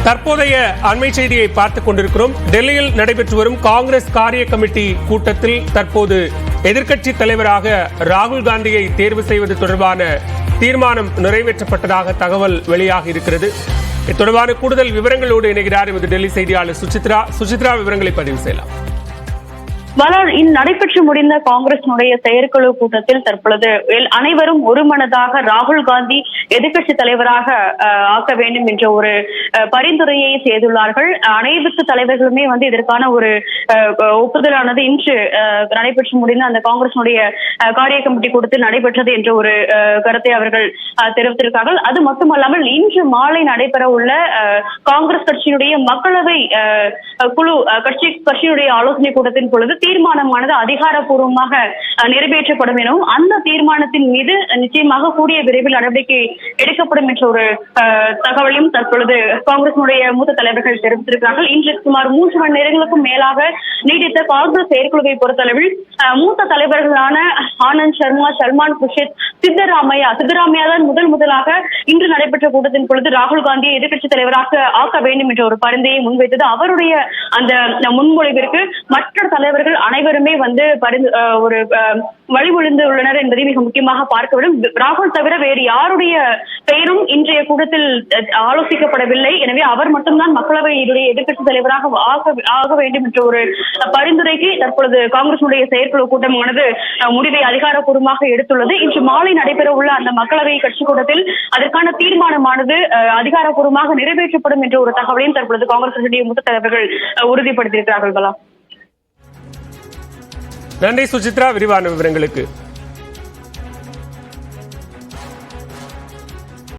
தற்போதைய அண்மை செய்தியை பார்த்துக் கொண்டிருக்கிறோம். டெல்லியில் நடைபெற்று வரும் காங்கிரஸ் காரிய கமிட்டி கூட்டத்தில் தற்போது எதிர்க்கட்சி தலைவராக ராகுல் காந்தியை தேர்வு செய்வது தொடர்பான தீர்மானம் நிறைவேற்றப்பட்டதாக தகவல் வெளியாகி இருக்கிறது. இது தொடர்பான கூடுதல் விவரங்களோடு இணைகிறார் எமது டெல்லி செய்தியாளர் சுசித்ரா. விவரங்களை பதிவு செய்யலாம். நடைபெற்று முடிந்த காங்கிரசினுடைய செயற்குழு கூட்டத்தில் தற்பொழுது அனைவரும் ஒருமனதாக ராகுல் காந்தி எதிர்க்கட்சி தலைவராக ஆக்க வேண்டும் என்ற ஒரு பரிந்துரையை செய்துள்ளார்கள். அனைத்து தலைவர்களுமே இதற்கான ஒரு ஒப்புதலானது இன்று நடைபெற்று முடிந்த அந்த காங்கிரசினுடைய காரிய கமிட்டி கூட்டத்தில் நடைபெற்றது என்ற ஒரு கருத்தை அவர்கள் தெரிவித்திருக்கிறார்கள். அது மட்டுமல்லாமல் இன்று மாலை நடைபெற உள்ள காங்கிரஸ் கட்சியினுடைய மக்களவை குழு கட்சியினுடைய ஆலோசனை கூட்டத்தின் பொழுது தீர்மானமானது அதிகாரப்பூர்வமாக நிறைவேற்றப்படும் எனவும் அந்த தீர்மானத்தின் மீது நிச்சயமாக கூடிய விரைவில் நடவடிக்கை எடுக்கப்படும் என்ற ஒரு தகவலையும் தற்பொழுது காங்கிரசினுடைய மூத்த தலைவர்கள் தெரிவித்திருக்கிறார்கள். இன்று சுமார் 3 மணி நேரங்களுக்கும் மேலாக நீடித்த காங்கிரஸ் செயற்குழுவை பொறுத்தளவில் மூத்த தலைவர்களான ஆனந்த் சர்மா, சல்மான் குர்ஷித், சித்தராமையா தான் முதலாக இன்று நடைபெற்ற கூட்டத்தின் பொழுது ராகுல் காந்தியை எதிர்க்கட்சி தலைவராக ஆக்க வேண்டும் என்ற ஒரு பரிந்துரையை முன்வைத்தது. அவருடைய அந்த முன்மொழிவிற்கு மற்ற தலைவர்கள் அனைவருமே ஒரு வழிமொழிந்து உள்ளனர் என்பதை மிக முக்கியமாக பார்க்க வேண்டும். ராகுல் தவிர வேறு யாருடைய பெயரும் இன்றைய கூட்டத்தில் ஆலோசிக்கப்படவில்லை. எனவே அவர் மட்டும்தான் மக்களவையினுடைய எதிர்க்கட்சி தலைவராக ஆக வேண்டும் என்ற ஒரு பரிந்துரைக்கு தற்பொழுது காங்கிரசுடைய செயற்குழு கூட்டமானது முடிவை அதிகாரப்பூர்வமாக எடுத்துள்ளது. இன்று மாலை நடைபெற உள்ள அந்த மக்களவை கட்சி கூட்டத்தில் அதற்கான தீர்மானமானது அதிகாரப்பூர்வமாக நிறைவேற்றப்படும் என்ற ஒரு தகவலையும் தற்பொழுது காங்கிரசுடைய மூத்த தலைவர்கள் உறுதிப்படுத்தியிருக்கிறார்கள். நன்றி சுசித்ரா, விரிவான விவரங்களுக்கு.